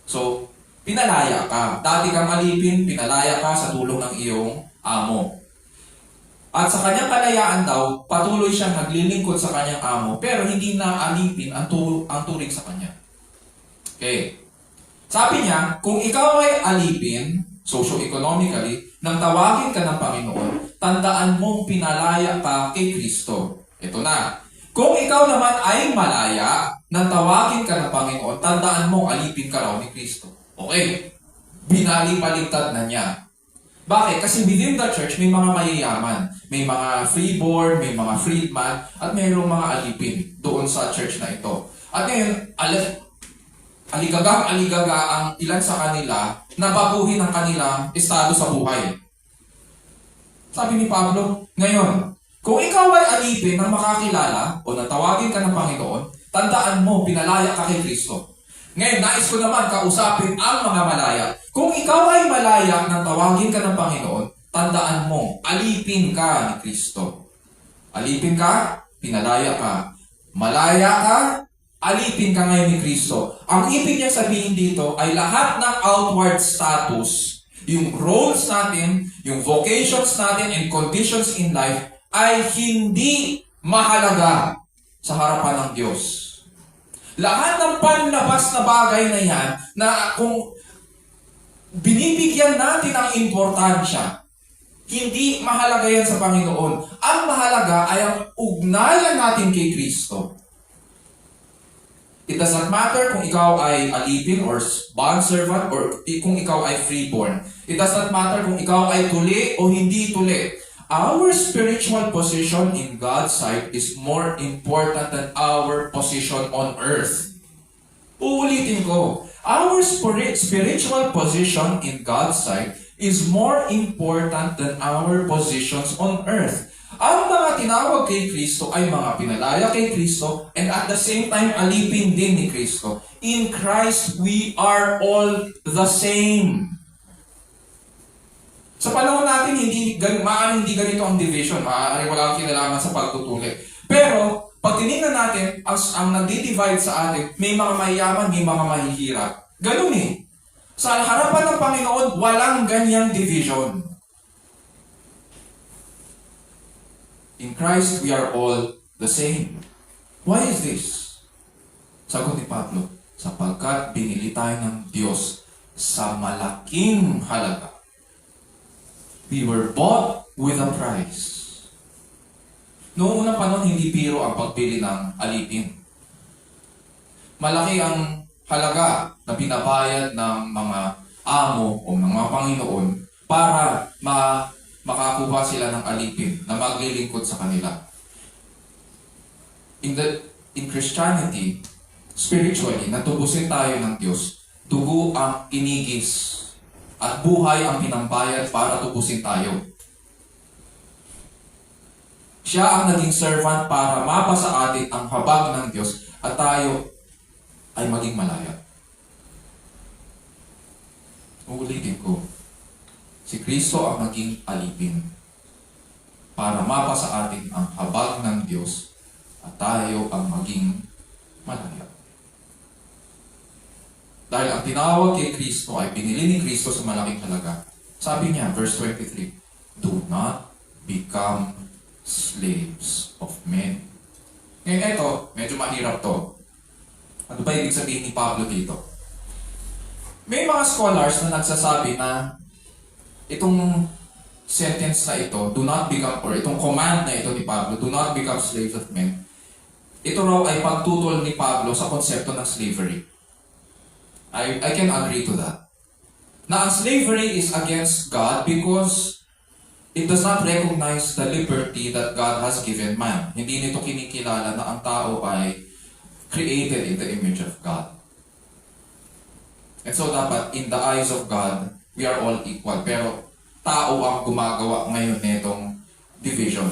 So, pinalaya ka. Dati kang alipin, pinalaya ka sa tulong ng iyong amo. At sa kanyang kalayaan daw, patuloy siyang naglilingkod sa kanyang amo, pero hindi na alipin ang turing sa kanya. Okay. Sabi niya, kung ikaw ay alipin, socio-economically, nang tawagin ka ng Panginoon, tandaan mong pinalaya ka kay Kristo. Ito na. Kung ikaw naman ay malaya, nang tawagin ka ng Panginoon, tandaan mong alipin ka raw ni Kristo. Okay. Binali-baligtad na niya. Bakit? Kasi within the church, may mga mayayaman. May mga freeborn, may mga freedman, at mayroong mga alipin doon sa church na ito. At ngayon, aligaga ang ilan sa kanila na baguhin ang kanilang estado sa buhay. Sabi ni Pablo, ngayon, kung ikaw ay alipin ng makakilala o natawagin ka ng Panginoon, tandaan mo, pinalaya ka kay Kristo. Ngayon, nais ko naman kausapin ang mga malaya. Kung ikaw ay malaya nang tawagin ka ng Panginoon, tandaan mo, alipin ka ni Kristo. Alipin ka, pinalaya ka. Malaya ka, alipin ka ngayon ni Kristo. Ang ibig niya sabihin dito ay lahat ng outward status, yung roles natin, yung vocations natin, and conditions in life, ay hindi mahalaga sa harapan ng Diyos. Lahat ng panlabas na bagay na yan, na kung binibigyan natin ang importansya, hindi mahalaga yan sa Panginoon. Ang mahalaga ay ang ugnayan natin kay Kristo. It does not matter kung ikaw ay alipin or bondservant or kung ikaw ay freeborn. It does not matter kung ikaw ay tuli o hindi tuli. Our spiritual position in God's sight is more important than our position on earth. Uulitin ko. Our spiritual position in God's sight is more important than our positions on earth. Ang mga tinawag kay Kristo ay mga pinalaya kay Kristo and at the same time alipin din ni Kristo. In Christ, we are all the same. Sa panahon natin, hindi ganito ang division. Maaari wala kang kinalaman sa pagtutuli. Pero, pag tinignan natin, ang nagdi-divide sa atin, may mga mayayaman, may mga mahihirap. Ganun eh. Sa harapan ng Panginoon, walang ganyang division. In Christ, we are all the same. Why is this? Sagot ni Pablo, sapagkat binili tayo ng Diyos sa malaking halaga. We were bought with a price. Noong unang panahon, hindi biro ang pagbili ng alipin. Malaki ang halaga na binabayad ng mga amo o ng mga Panginoon para makakuha sila ng alipin na maglilingkod sa kanila. In Christianity, spiritually, natubusin tayo ng Diyos. Dugo ang inigis at buhay ang pinambayad para tubusin tayo. Siya ang naging servant para mapasa atin ang habag ng Diyos at tayo ay maging malaya. Uulitin ko, si Kristo ang naging alipin para mapasa atin ang habag ng Diyos at tayo ang maging malaya. Dahil ang tinawag kay Kristo ay pinili ni Kristo sa malaking halaga. Sabi niya, verse 23, do not become slaves of men. Ngayon ito, medyo mahirap to. Ano ba ibig sabihin ni Pablo dito? May mga scholars na nagsasabi na itong sentence na ito, do not become, or itong command na ito ni Pablo, do not become slaves of men, ito raw ay pagtutol ni Pablo sa konsepto ng slavery. I can agree to that. Na ang slavery is against God because it does not recognize the liberty that God has given man. Hindi nito kinikilala na ang tao ay created in the image of God. And so dapat, in the eyes of God, we are all equal. Pero tao ang gumagawa ngayon nitong division.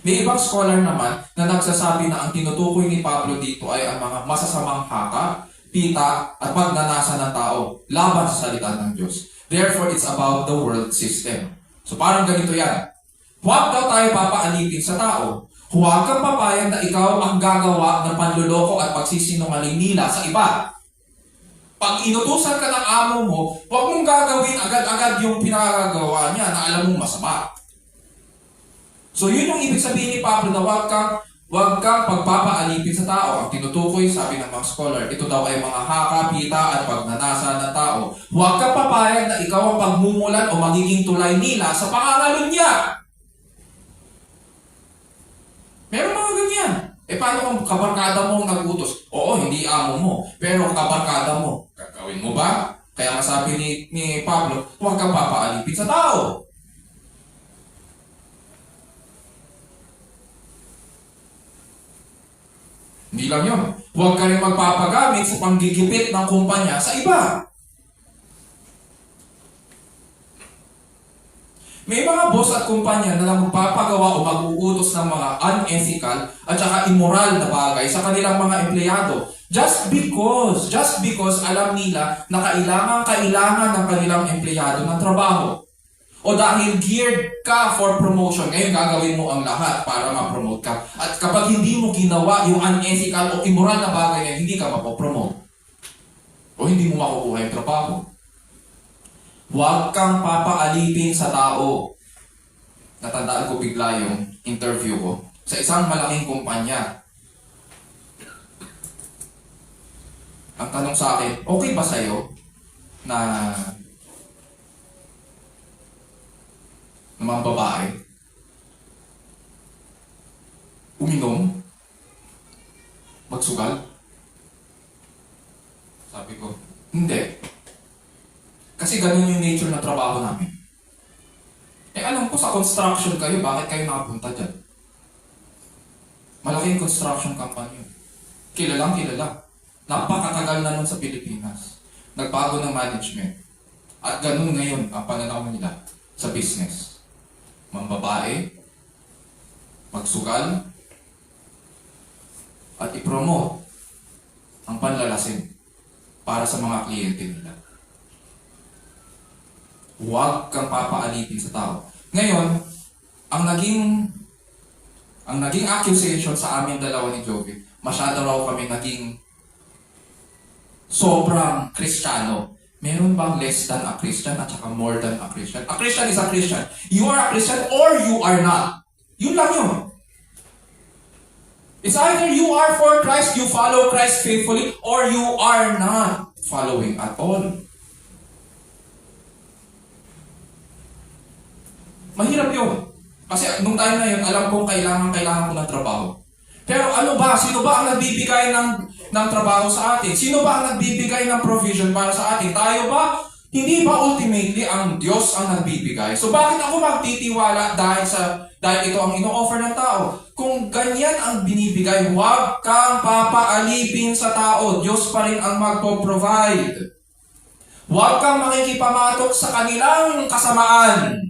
May ibang scholar naman na nagsasabi na ang tinutukoy ni Pablo dito ay ang mga masasamang haka, pita, at pagnanasa ng tao laban sa salita ng Diyos. Therefore, it's about the world system. So parang ganito yan. Huwag daw tayo papaalipin sa tao. Huwag kang papayag na ikaw ang gagawa ng panluloko at pagsisinungaling nila sa iba. Pag inutusan ka ng amo mo, huwag mong gagawin agad-agad yung pinagagawa niya na alam mong masama. So yun yung ibig sabihin ni Pablo na huwag kang pagpapaalipin sa tao. Ang tinutukoy, sabi ng mga scholar, ito daw ay mga haka, pita, at pagnanasa ng tao. Huwag kang papayag na ikaw ang pagmumulan o magiging tulay nila sa pangangalunya niya. Meron mga ganyan. Paano kung kabarkada mo ang nag-utos? Oo, hindi amo mo. Pero kabarkada mo, gagawin mo ba? Kaya masabi ni Pablo, huwag kang papaalipin sa tao. Hindi lang yun. Huwag ka rin magpapagamit sa panggigipit ng kumpanya sa iba. May mga boss at kumpanya na magpapagawa o mag-uutos ng mga unethical at saka immoral na bagay sa kanilang mga empleyado. Just because alam nila na kailangan ng kanilang empleyado ng trabaho. O dahil geared ka for promotion, ngayon gagawin mo ang lahat para ma-promote ka. At kapag hindi mo ginawa yung unethical o immoral na bagay na hindi ka mapopromote, o hindi mo makukuha yung trabaho. Huwag kang papaalipin sa tao. Natandaan ko bigla yung interview ko sa isang malaking kumpanya. Ang tanong sa akin, okay ba sa'yo na mga babae uminom, magsugal? Sabi ko, hindi. Kasi ganun yung nature ng trabaho namin. Alam ko sa construction kayo, bakit kayo nakapunta dyan? Malaking construction company yun. Kilalang kilala. Napakatagal na nun sa Pilipinas. Nagbago ng management. At ganun ngayon ang pananaw nila sa business. Mambabae, magsugal, at ipromote ang panlalasin para sa mga kliyente nila. Huwag kang papaalipin sa tao. Ngayon, ang naging accusation sa amin dalawa ni Jovi, masyado raw kami naging sobrang Kristiyano. Meron bang less than a Christian at saka more than a Christian? A Christian is a Christian. You are a Christian or you are not. Yun lang yun. It's either you are for Christ, you follow Christ faithfully, or you are not following at all. Mahirap yun. Kasi nung time na yun, alam kong kailangan ko ng trabaho. Pero ano ba? Sino ba ang nagbibigay ng trabaho sa atin? Sino ba ang nagbibigay ng provision para sa atin? Tayo ba? Hindi ba ultimately ang Diyos ang nagbibigay? So bakit ako magtitiwala dahil ito ang ino-offer ng tao? Kung ganyan ang binibigay, huwag kang papaalipin sa tao. Diyos pa rin ang magpo-provide. Huwag kang makikipamatok sa kanilang kasamaan.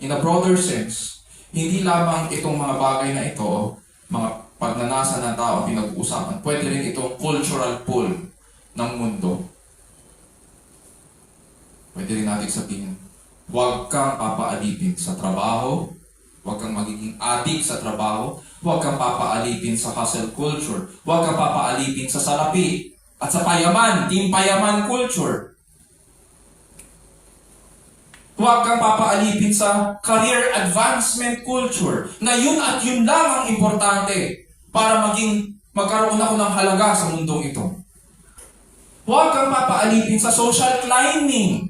In a broader sense, hindi lamang itong mga bagay na ito, mga pagnanasa ng tao pinag-uusapan, pwede rin itong cultural pull ng mundo. Pwede rin natin sabihin, huwag kang papaalipin sa trabaho, huwag kang magiging adik sa trabaho, huwag kang papaalipin sa hustle culture, huwag kang papaalipin sa salapi, at sa payaman, team payaman culture. Huwag kang papaalipin sa career advancement culture, na yun at yun lang ang importante para magkaroon ako ng halaga sa mundong ito. Huwag kang papaalipin sa social climbing,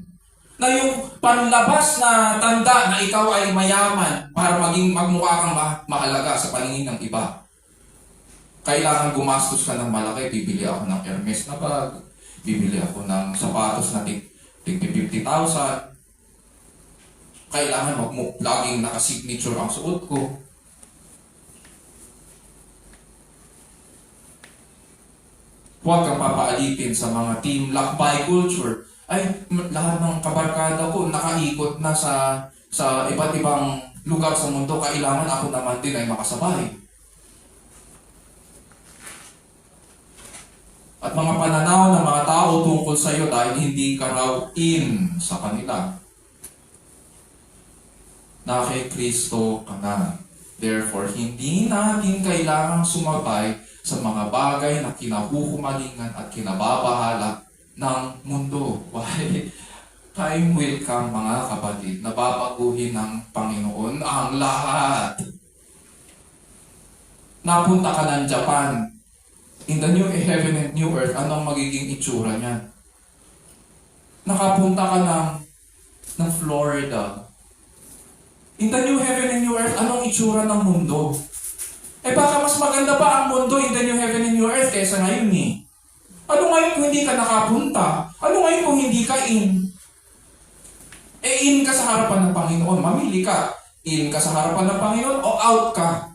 na yung panlabas na tanda na ikaw ay mayaman para magmukha kang mahalaga sa paningin ng iba. Kailangan gumastos ka ng malaki, bibili ako ng Hermes na bag, bibili ako ng sapatos na tig 50,000. Kailangan laging naka-signature ang suot ko. Huwag kang papaalipin sa mga team lakbay culture. Ay, lahat ng kabarkada ko nakaikot na sa iba't ibang lugar sa mundo. Kailangan ako naman din ay makasabay. At mga pananaw ng mga tao tungkol sa iyo dahil hindi ka raw in sa kanila. Na kay Kristo ka na. Therefore, hindi natin kailangang sumabay sa mga bagay na kinahuhumalingan at kinababahala ng mundo. Why? Time will come, mga kapatid, na babaguhin ng Panginoon ang lahat. Napunta ka ng Japan. In the new heaven and new earth, anong magiging itsura niyan? Nakapunta ka ng Florida. In the new heaven and new earth, anong itsura ng mundo? Eh baka mas maganda pa ang mundo in the new heaven and new earth kaysa ngayon eh. Ano ngayon kung hindi ka nakapunta? Ano ngayon kung hindi ka in? Eh in ka sa harapan ng Panginoon, mamili ka. In ka sa harapan ng Panginoon o out ka?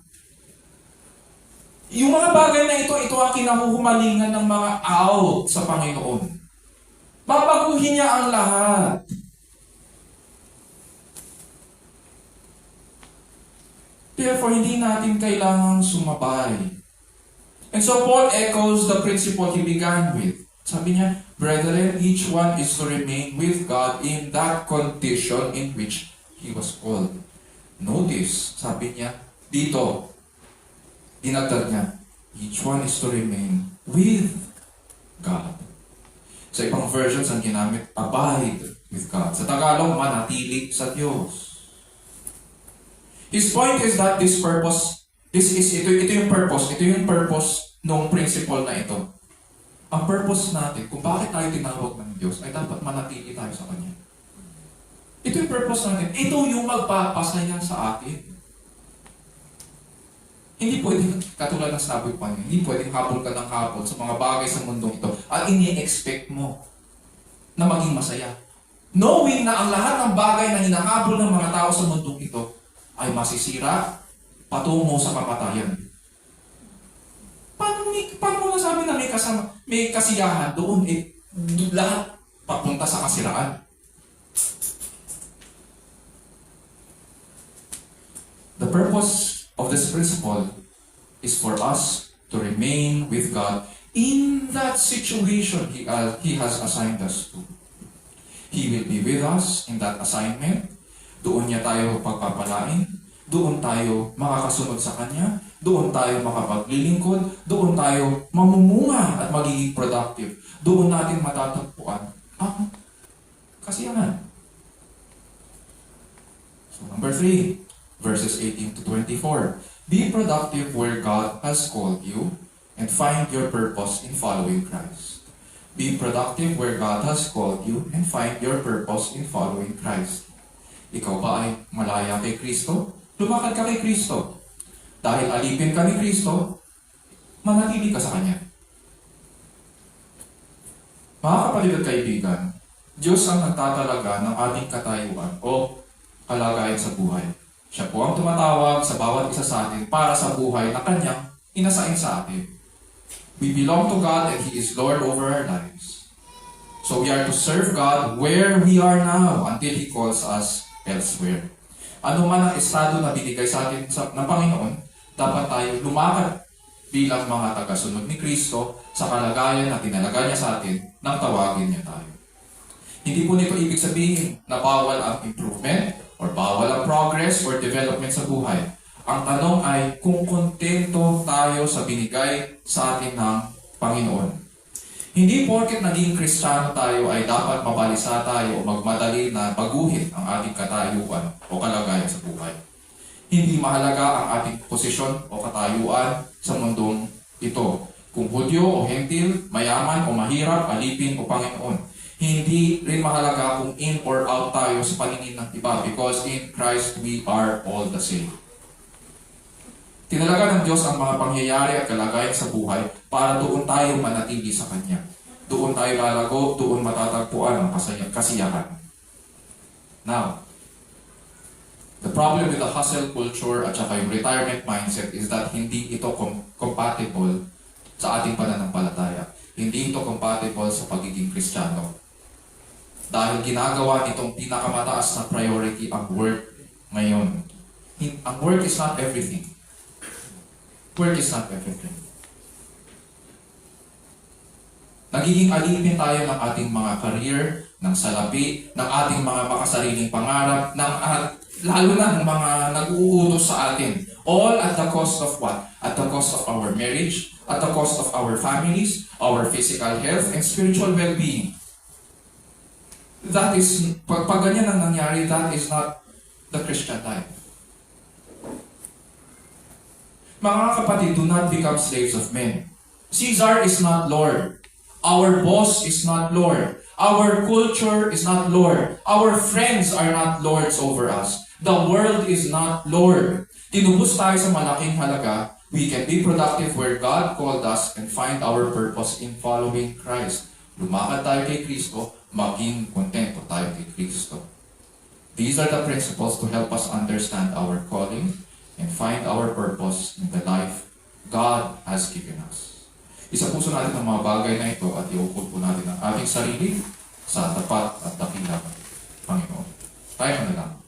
Yung mga bagay na ito ang kinahuhumalingan ng mga out sa Panginoon. Babaguhin niya ang lahat. Therefore, hindi natin kailangang sumabay. And so Paul echoes the principle he began with. Sabi niya, brethren, each one is to remain with God in that condition in which he was called. Notice, sabi niya, dito, dinagdag niya, each one is to remain with God. Sa ibang versions, ang ginamit, abide with God. Sa Tagalog, manatili sa Diyos. His point is that ito yung purpose ng principle na ito. Ang purpose natin, kung bakit tayo tinawag ng Diyos, ay dapat manatili tayo sa Kanya. Ito yung purpose natin. Ito yung magpapasaya sa atin. Hindi pwedeng, katulad ng sabi ko pa niya, hindi pwedeng habol ka ng habol sa mga bagay sa mundong ito at ini-expect mo na maging masaya. Knowing na ang lahat ng bagay na hinahabol ng mga tao sa mundong ito ay masisira patungo sa kamatayan. Paano mo nasabi na may kasiyahan doon? Lahat papunta sa kasiraan. The purpose of this principle is for us to remain with God in that situation He has assigned us to. He will be with us in that assignment. Doon niya tayo pagpapalain. Doon tayo makakasunod sa Kanya. Doon tayo makapaglilingkod. Doon tayo mamumunga at magiging productive. Doon natin matatagpuan ang kasiyahan. So number 3, verses 18 to 24. Be productive where God has called you and find your purpose in following Christ. Be productive where God has called you and find your purpose in following Christ. Ikaw ba ay malaya kay Kristo? Lumakad ka kay Kristo. Dahil alipin ka ni Kristo, manatili ka sa Kanya. Mga kapatid at kaibigan, Diyos ang nagtatalaga ng ating katayuan o kalagayan sa buhay. Siya po ang tumatawag sa bawat isa sa atin para sa buhay na Kanyang inasain sa atin. We belong to God and He is Lord over our lives. So we are to serve God where we are now until He calls us elsewhere. Ano man ang estado na binigay sa atin ng Panginoon, dapat tayo lumakad bilang mga tagasunod ni Kristo sa kalagayan na tinalaga niya sa atin nang tawagin niya tayo. Hindi po nito ibig sabihin na bawal ang improvement or bawal ang progress or development sa buhay. Ang tanong ay kung kontento tayo sa binigay sa atin ng Panginoon. Hindi porket naging Kristiyano tayo ay dapat mabalisa tayo o magmadali na baguhin ang ating katayuan o kalagayan sa buhay. Hindi mahalaga ang ating posisyon o katayuan sa mundong ito. Kung Hudyo o Hentil, mayaman o mahirap, alipin o Panginoon. Hindi rin mahalaga kung in or out tayo sa paningin ng iba because in Christ we are all the same. Tinalaga ng Diyos ang mga pangyayari at kalagayan sa buhay para doon tayo manatili sa Kanya. Doon tayo lalago, doon matatagpuan ang kasiyahan. Now, the problem with the hustle culture at saka yung retirement mindset is that hindi ito compatible sa ating pananampalataya. Hindi ito compatible sa pagiging Kristiyano. Dahil ginagawa nitong pinakamataas na priority ang work ngayon. Ang work is not everything. Work is not everything. Nagiging alipin tayo ng ating mga career, ng salapi, ng ating mga makasariling pangarap, lalo na ng mga nag-uutos sa atin. All at the cost of what? At the cost of our marriage, at the cost of our families, our physical health, and spiritual well-being. That is, pag ganyan ang nangyari, that is not the Christian life. Mga kapatid, do not become slaves of men. Caesar is not Lord. Our boss is not Lord. Our culture is not Lord. Our friends are not lords over us. The world is not Lord. Tinubos tayo sa malaking halaga. We can be productive where God called us and find our purpose in following Christ. Lumakad tayo kay Kristo, maging kontento tayo kay Kristo. These are the principles to help us understand our calling and find our purpose in the life God has given us. Isa puso natin ang mga bagay na ito at iukol po natin ang ating sarili sa tapat at dakilang Panginoon. Tayo na lang.